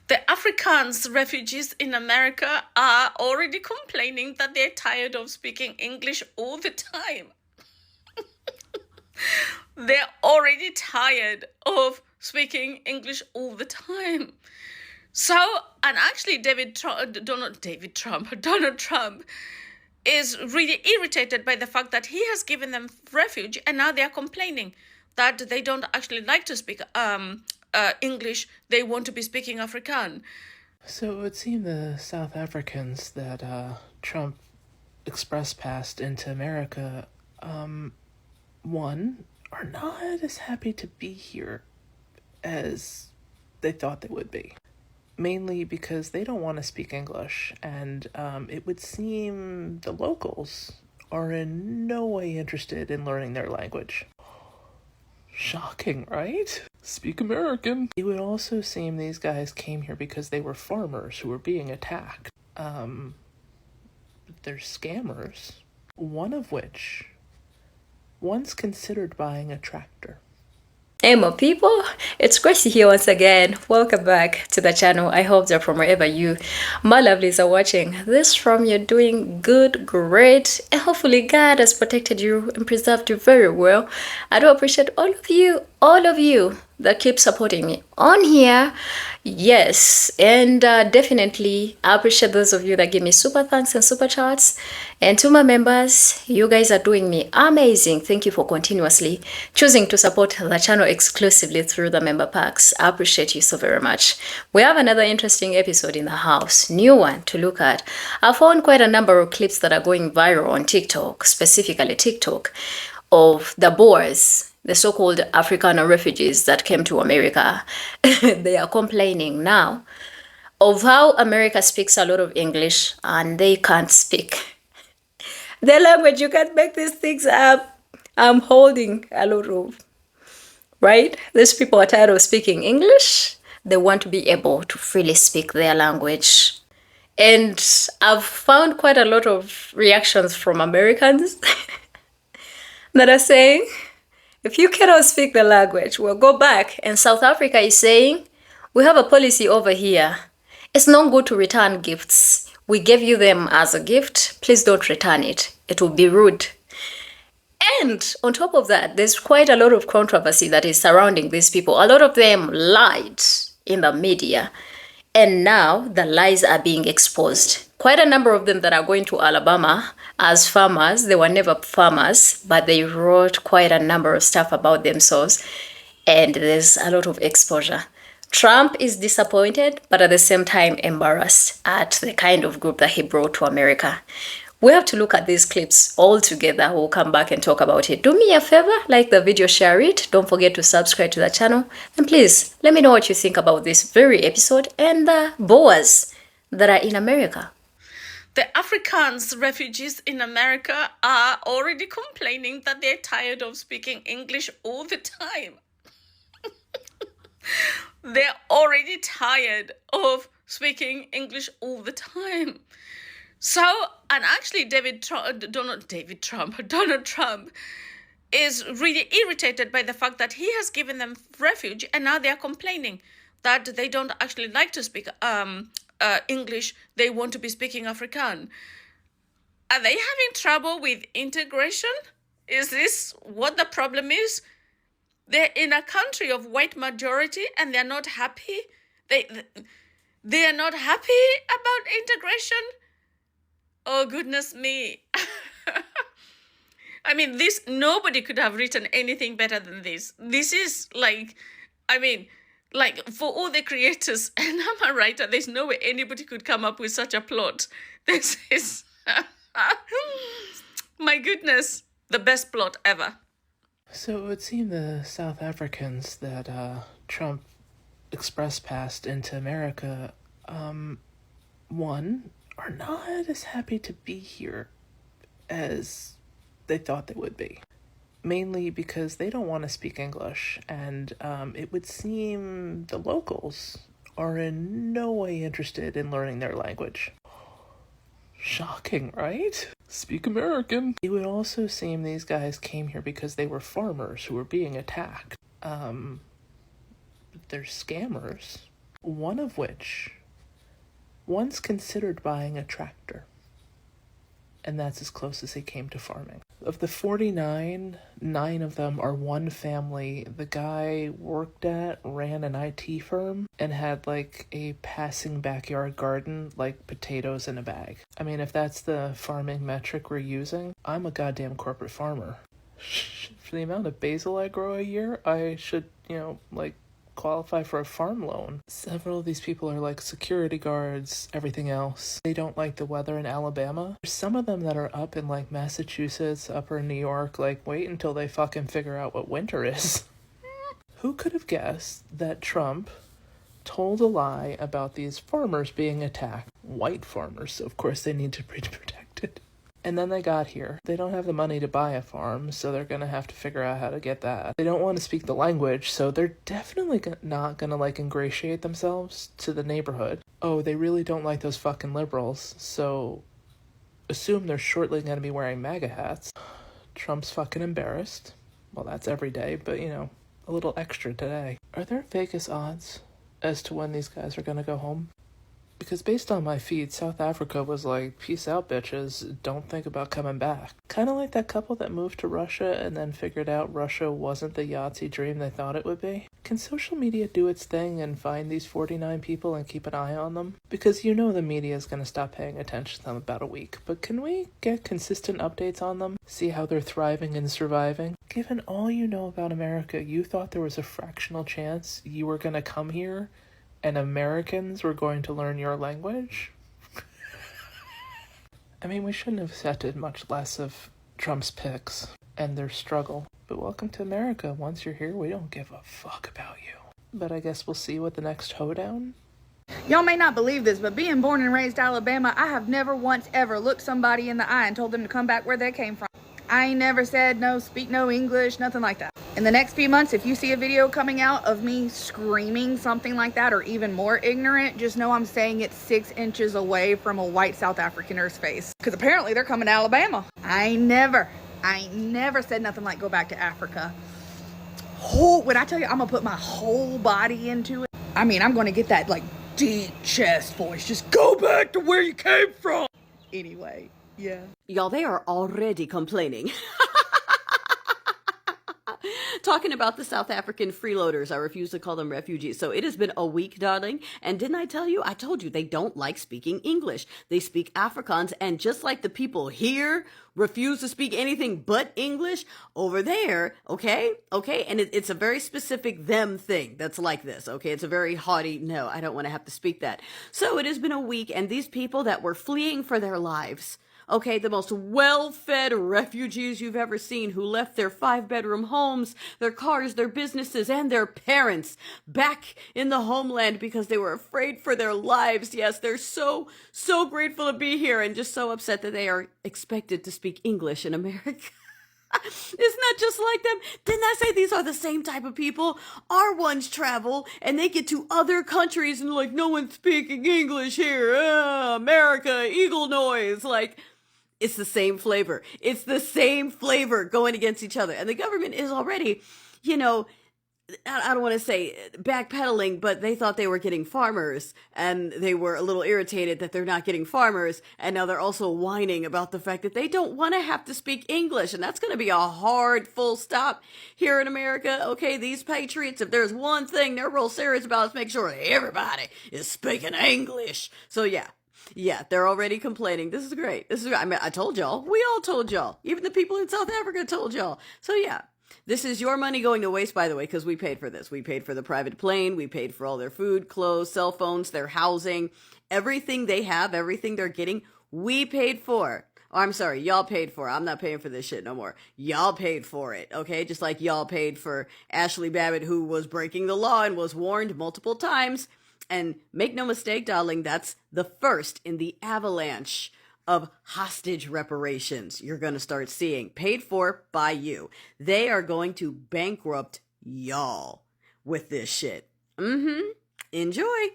The Afrikaans refugees in America are already complaining that they're tired of speaking English all the time. They're already tired of speaking English all the time. So, and actually Donald Trump is really irritated by the fact that he has given them refuge, and now they're complaining that they don't actually like to speak English. They want to be speaking Afrikaans. So it would seem the South Africans that Trump express passed into America, one, are not as happy to be here as they thought they would be. Mainly because they don't want to speak English, and it would seem the locals are in no way interested in learning their language. Shocking, right? Speak American. It would also seem these guys came here because they were farmers who were being attacked. They're scammers. One of which once considered buying a tractor. Hey my people, it's Gracie here once again. Welcome back to the channel. I hope that from wherever you, my lovelies, are watching this from, you're doing good, great, and hopefully God has protected you and preserved you very well. I do appreciate all of you that keep supporting me on here. Yes, and definitely I appreciate those of you that give me super thanks and super chats. And to my members, you guys are doing me amazing. Thank you for continuously choosing to support the channel exclusively through the member packs. I appreciate you so very much. We have another interesting episode in the house, new one to look at. I found quite a number of clips that are going viral on TikTok, specifically TikTok, of the Boers, the so-called African refugees that came to America. They are complaining now of how America speaks a lot of English and they can't speak their language. You can't make these things up. I'm holding a lot of, right? These people are tired of speaking English. They want to be able to freely speak their language. And I've found quite a lot of reactions from Americans that are saying, if you cannot speak the language, well, go back. And South Africa is saying, we have a policy over here. It's not good to return gifts. We gave you them as a gift. Please don't return it. It will be rude. And on top of that, there's quite a lot of controversy that is surrounding these people. A lot of them lied in the media. And now the lies are being exposed. Quite a number of them that are going to Alabama as farmers. They were never farmers, but they wrote quite a number of stuff about themselves. And there's a lot of exposure. Trump is disappointed, but at the same time embarrassed at the kind of group that he brought to America. We have to look at these clips all together. We'll come back and talk about it. Do me a favor, like the video, share it. Don't forget to subscribe to the channel. And please, let me know what you think about this very episode and the Boers that are in America. The Afrikaans refugees in America are already complaining that they're tired of speaking English all the time. They're already tired of speaking English all the time. So, and actually Donald Trump is really irritated by the fact that he has given them refuge, and now they're complaining that they don't actually like to speak English. They want to be speaking Afrikaans. Are they having trouble with integration? Is this what the problem is? They're in a country of white majority and they're not happy. They are not happy about integration. Oh, goodness me. I mean, nobody could have written anything better than this. This is like, for all the creators, and I'm a writer, there's no way anybody could come up with such a plot. This is, my goodness, the best plot ever. So it would seem the South Africans that Trump express passed into America, one, are not as happy to be here as they thought they would be. Mainly because they don't want to speak English, and it would seem the locals are in no way interested in learning their language. Shocking, right? Speak American. It would also seem these guys came here because they were farmers who were being attacked. They're scammers. one of which once considered buying a tractor. And that's as close as he came to farming. Of the 49, 9 of them are one family. The guy ran an IT firm, and had like a passing backyard garden, like potatoes in a bag. I mean, if that's the farming metric we're using, I'm a goddamn corporate farmer. For the amount of basil I grow a year, I should, qualify for a farm loan. Several of these people are like security guards, everything else. They don't like the weather in Alabama. There's some of them that are up in like Massachusetts, upper New York, like wait until they fucking figure out what winter is. Who could have guessed that Trump told a lie about these farmers being attacked? White farmers, so of course they need to be protected. And then they got here. They don't have the money to buy a farm, so they're going to have to figure out how to get that. They don't want to speak the language, so they're definitely not going to, ingratiate themselves to the neighborhood. Oh, they really don't like those fucking liberals, so assume they're shortly going to be wearing MAGA hats. Trump's fucking embarrassed. Well, that's every day, but, a little extra today. Are there Vegas odds as to when these guys are going to go home? Because based on my feed, South Africa was like, peace out, bitches, don't think about coming back. Kind of like that couple that moved to Russia and then figured out Russia wasn't the Yahtzee dream they thought it would be. Can social media do its thing and find these 49 people and keep an eye on them? Because the media is going to stop paying attention to them about a week. But can we get consistent updates on them? See how they're thriving and surviving? Given all you know about America, you thought there was a fractional chance you were going to come here and Americans were going to learn your language? I mean, we shouldn't have accepted much less of Trump's picks and their struggle. But welcome to America. Once you're here, we don't give a fuck about you. But I guess we'll see what the next hoedown. Y'all may not believe this, but being born and raised Alabama, I have never once ever looked somebody in the eye and told them to come back where they came from. I ain't never said no, speak no English, nothing like that. In the next few months, if you see a video coming out of me screaming something like that or even more ignorant, just know I'm saying it 6 inches away from a white South Africaner's face. Because apparently they're coming to Alabama. I ain't never said nothing like go back to Africa. When I tell you I'm going to put my whole body into it, I mean, I'm going to get that deep chest voice. Just go back to where you came from. Anyway, yeah. Y'all, they are already complaining. Talking about the South African freeloaders. I refuse to call them refugees. So it has been a week, darling. And didn't I tell you? I told you they don't like speaking English. They speak Afrikaans. And just like the people here refuse to speak anything but English, over there, okay? And it's a very specific them thing that's like this, okay? It's a very haughty, no, I don't want to have to speak that. So it has been a week, and these people that were fleeing for their lives, okay, the most well-fed refugees you've ever seen, who left their 5-bedroom homes, their cars, their businesses, and their parents back in the homeland because they were afraid for their lives. Yes, they're so grateful to be here and just so upset that they are expected to speak English in America. Isn't that just like them? Didn't I say these are the same type of people? Our ones travel and they get to other countries and no one's speaking English here. America, eagle noise. It's the same flavor. It's the same flavor going against each other. And the government is already, I don't want to say backpedaling, but they thought they were getting farmers and they were a little irritated that they're not getting farmers. And now they're also whining about the fact that they don't want to have to speak English. And that's going to be a hard full stop here in America. Okay, these patriots, if there's one thing they're real serious about, is make sure everybody is speaking English. So yeah, they're already complaining. This is great. I mean, I told y'all. We all told y'all. Even the people in South Africa told y'all. So yeah, this is your money going to waste, by the way, because we paid for this. We paid for the private plane. We paid for all their food, clothes, cell phones, their housing, everything they have, everything they're getting, we paid for. Oh, I'm sorry, y'all paid for it. I'm not paying for this shit no more. Y'all paid for it, okay? Just like y'all paid for Ashley Babbitt, who was breaking the law and was warned multiple times. And make no mistake, darling, that's the first in the avalanche of hostage reparations you're going to start seeing, paid for by you. They are going to bankrupt y'all with this shit. Enjoy.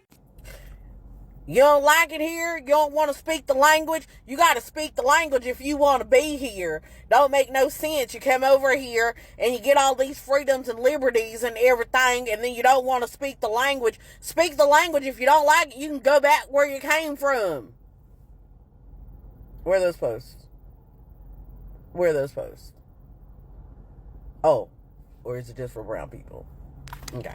You don't like it here? You don't want to speak the language? You got to speak the language if you want to be here. Don't make no sense. You come over here and you get all these freedoms and liberties and everything, and then you don't want to speak the language. Speak the language. If you don't like it, you can go back where you came from. Where are those posts? Where are those posts? Oh, or is it just for brown people? Okay.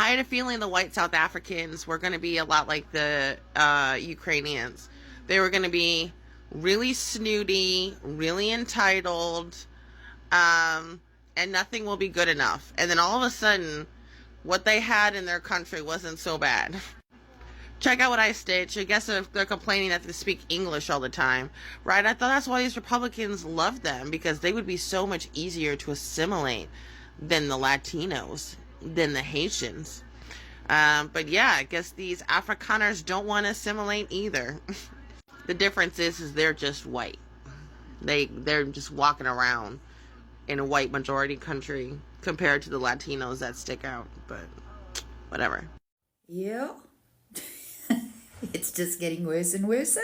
I had a feeling the white South Africans were going to be a lot like the Ukrainians. They were going to be really snooty, really entitled, and nothing will be good enough. And then all of a sudden, what they had in their country wasn't so bad. Check out what I stitch. I guess if they're complaining that they speak English all the time, right? I thought that's why these Republicans loved them, because they would be so much easier to assimilate than the Latinos, than the Haitians. But yeah, I guess these Afrikaners don't want to assimilate either. The difference is they're just white. They're just walking around in a white majority country compared to the Latinos that stick out. But whatever. Yeah. It's just getting worse and worse.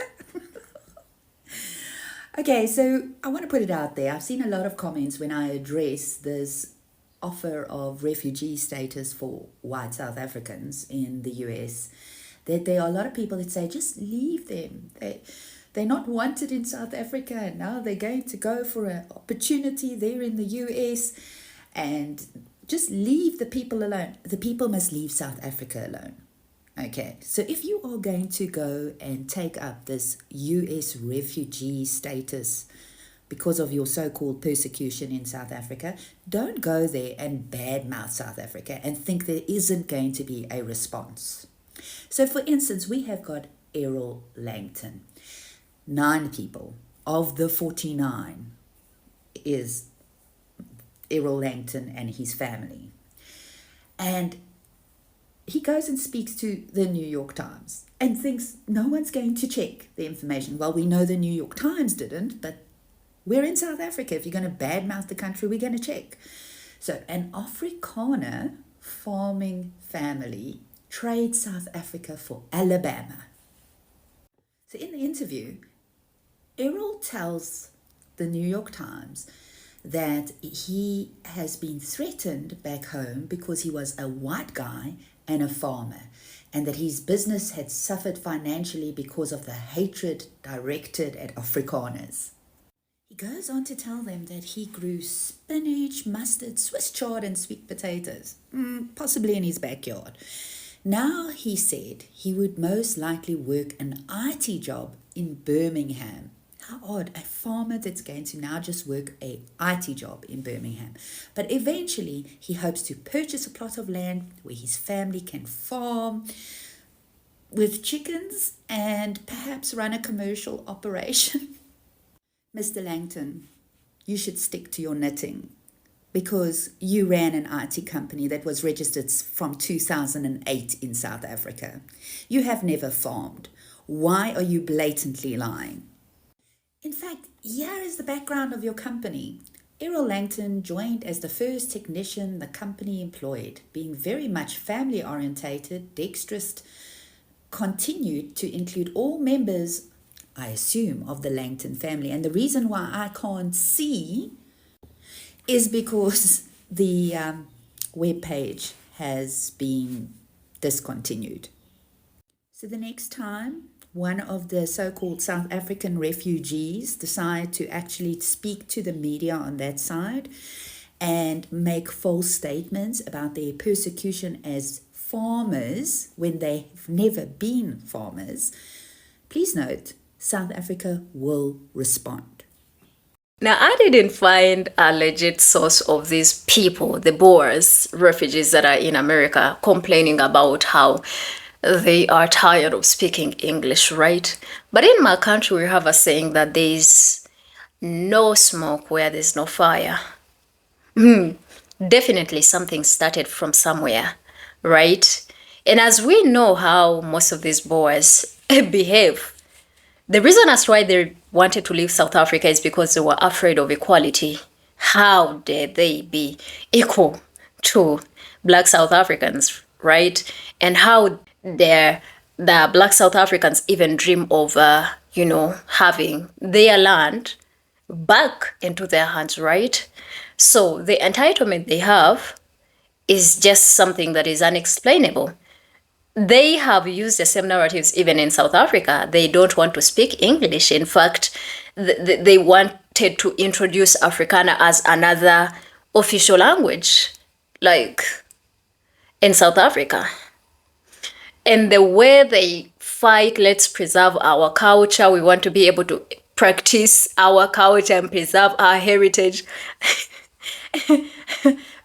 Okay, so I want to put it out there. I've seen a lot of comments when I address this offer of refugee status for white South Africans in the US, that there are a lot of people that say, just leave them. They're not wanted in South Africa, and now they're going to go for an opportunity there in the US, and just leave the people alone. The people must leave South Africa alone. Okay, so if you are going to go and take up this US refugee status because of your so-called persecution in South Africa, don't go there and badmouth South Africa and think there isn't going to be a response. So for instance, we have got Errol Langton. 9 people of the 49 is Errol Langton and his family. And he goes and speaks to the New York Times and thinks no one's going to check the information. Well, we know the New York Times didn't, but we're in South Africa. If you're going to badmouth the country, we're going to check. So an Afrikaner farming family trades South Africa for Alabama. So in the interview, Errol tells the New York Times that he has been threatened back home because he was a white guy and a farmer, and that his business had suffered financially because of the hatred directed at Afrikaners. He goes on to tell them that he grew spinach, mustard, Swiss chard, and sweet potatoes, possibly in his backyard. Now he said he would most likely work an IT job in Birmingham. How odd, a farmer that's going to now just work a IT job in Birmingham. But eventually he hopes to purchase a plot of land where his family can farm with chickens and perhaps run a commercial operation. Mr. Langton, you should stick to your knitting, because you ran an IT company that was registered from 2008 in South Africa. You have never farmed. Why are you blatantly lying? In fact, here is the background of your company. Errol Langton joined as the first technician the company employed, being very much family-orientated, dexterous, continued to include all members, I assume, of the Langton family. And the reason why I can't see is because the web page has been discontinued. So the next time one of the so-called South African refugees decide to actually speak to the media on that side and make false statements about their persecution as farmers when they've never been farmers, please note, South Africa will respond. Now, I didn't find a legit source of these people, the Boers, refugees that are in America, complaining about how they are tired of speaking English, right? But in my country, we have a saying that there's no smoke where there's no fire. Definitely something started from somewhere, right? And as we know how most of these Boers behave, the reason as to why they wanted to leave South Africa is because they were afraid of equality. How dare they be equal to Black South Africans, right? And how dare the Black South Africans even dream of, having their land back into their hands, right? So the entitlement they have is just something that is unexplainable. They have used the same narratives even in South Africa. They don't want to speak English. In fact, they wanted to introduce Afrikaner as another official language, like in South Africa. And the way they fight, let's preserve our culture. We want to be able to practice our culture and preserve our heritage.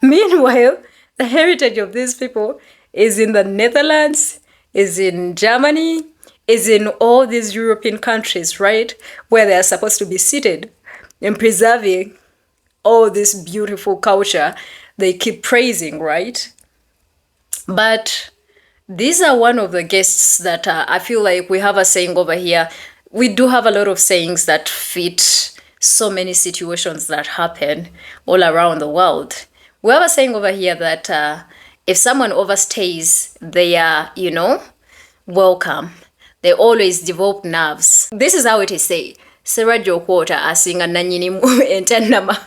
Meanwhile, the heritage of these people is in the Netherlands, is in Germany, is in all these European countries, right? Where they are supposed to be seated and preserving all this beautiful culture they keep praising, right? But these are one of the guests that I feel like we have a saying over here. We do have a lot of sayings that fit so many situations that happen all around the world. We have a saying over here that if someone overstays their, welcome, they always develop nerves. This is how it is said. Sarah Jokwota asinga nanyinimu entanama.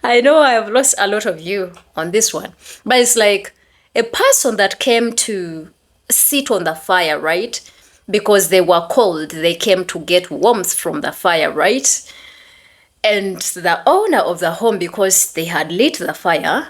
I know I have lost a lot of you on this one, but it's like a person that came to sit on the fire, right? Because they were cold, they came to get warmth from the fire, right? And the owner of the home, because they had lit the fire,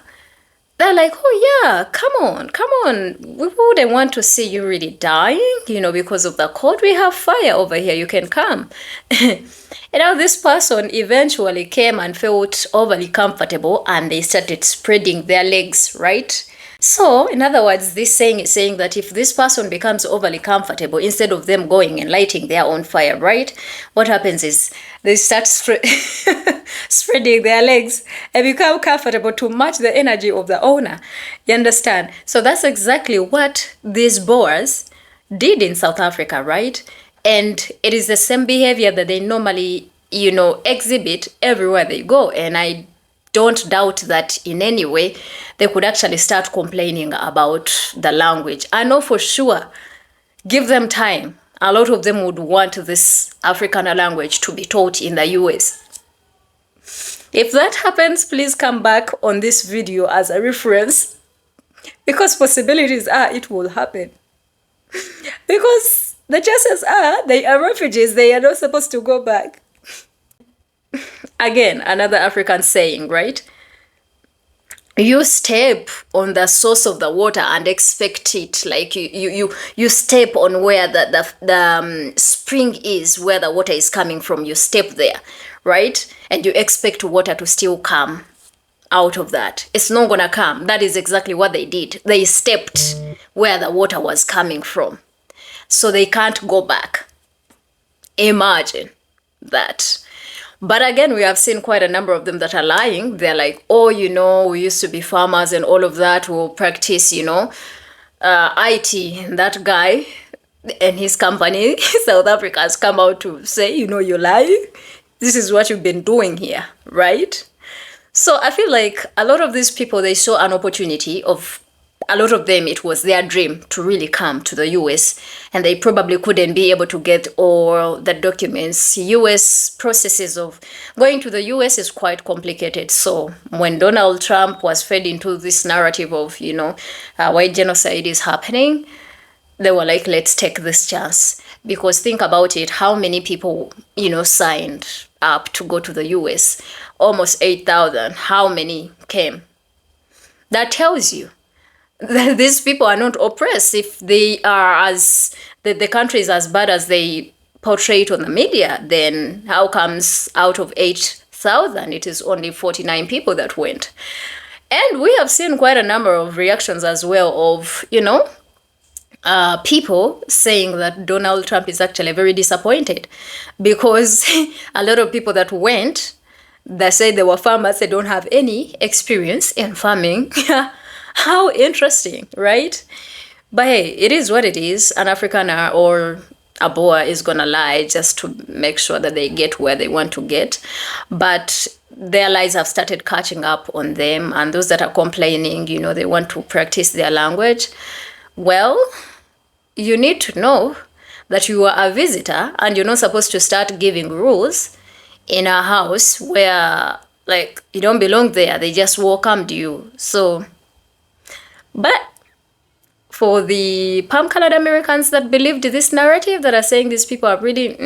they're like, oh yeah, come on. We wouldn't want to see you really dying, because of the cold. We have fire over here, you can come. And now this person eventually came and felt overly comfortable and they started spreading their legs, right? So, in other words, this saying is saying that if this person becomes overly comfortable, instead of them going and lighting their own fire, right? What happens is they start spreading their legs and become comfortable to match the energy of the owner. You understand? So that's exactly what these Boers did in South Africa, right? And it is the same behavior that they normally, exhibit everywhere they go. And I don't doubt that in any way they could actually start complaining about the language. I know for sure, give them time, a lot of them would want this Afrikaner language to be taught in the US. If that happens, please come back on this video as a reference, because possibilities are it will happen. Because the chances are they are refugees, they are not supposed to go back. Again, another African saying, right? You step on the source of the water and expect it, like you step on where the spring is, where the water is coming from. You step there, right? And you expect water to still come out of that. It's not gonna come. That is exactly what they did. They stepped where the water was coming from, so they can't go back. Imagine that. But again, we have seen quite a number of them that are lying. They're like, oh, we used to be farmers and all of that. We'll practice, IT. And that guy and his company, South Africa, has come out to say, you're lying. This is what you've been doing here, right? So I feel like a lot of these people, they saw an opportunity of, a lot of them, it was their dream to really come to the US, and they probably couldn't be able to get all the documents. US processes of going to the US is quite complicated. So when Donald Trump was fed into this narrative of, white genocide is happening, they were like, let's take this chance. Because think about it, how many people, signed up to go to the US? Almost 8,000. How many came? That tells you these people are not oppressed. If they are as the country is as bad as they portray it on the media, then how comes out of 8,000 it is only 49 people that went? And we have seen quite a number of reactions as well of people saying that Donald Trump is actually very disappointed, because a lot of people that went, they say they were farmers, they don't have any experience in farming. How interesting, right? But hey, it is what it is. An Afrikaner or a Boer is gonna lie just to make sure that they get where they want to get. But their lies have started catching up on them, and those that are complaining, they want to practice their language. Well, you need to know that you are a visitor and you're not supposed to start giving rules in a house where, like, you don't belong there. They just welcomed you. So, but for the palm-colored Americans that believed this narrative, that are saying these people are really,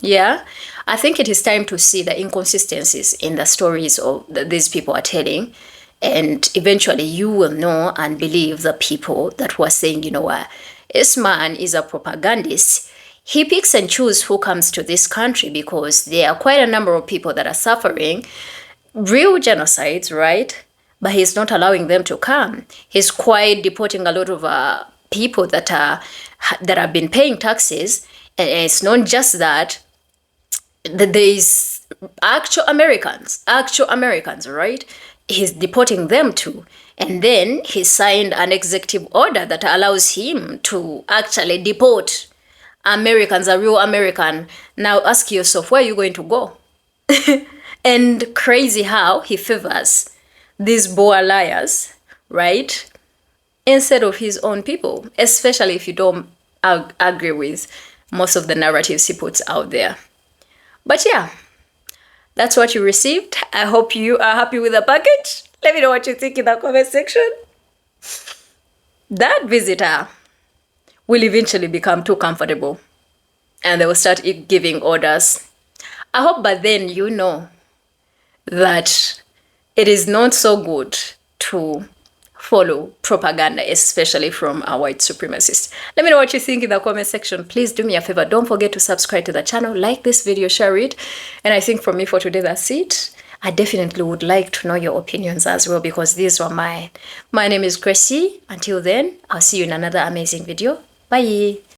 yeah, I think it is time to see the inconsistencies in the stories that these people are telling. And eventually you will know and believe the people that were saying, you know what, this man is a propagandist. He picks and chooses who comes to this country because there are quite a number of people that are suffering real genocides, right? But he's not allowing them to come. He's quite deporting a lot of people that have been paying taxes. And it's not just that there is actual Americans, right? He's deporting them too. And then he signed an executive order that allows him to actually deport Americans, a real American. Now ask yourself, where are you going to go? And crazy how he favors these Boer liars, right? Instead of his own people, especially if you don't agree with most of the narratives he puts out there. But yeah, that's what you received. I hope you are happy with the package. Let me know what you think in the comment section. That visitor will eventually become too comfortable and they will start giving orders. I hope by then you know that it is not so good to follow propaganda, especially from a white supremacist. Let me know what you think in the comment section. Please do me a favor. Don't forget to subscribe to the channel, like this video, share it. And I think from me for today, that's it. I definitely would like to know your opinions as well because these were mine. My name is Gracie. Until then, I'll see you in another amazing video. Bye.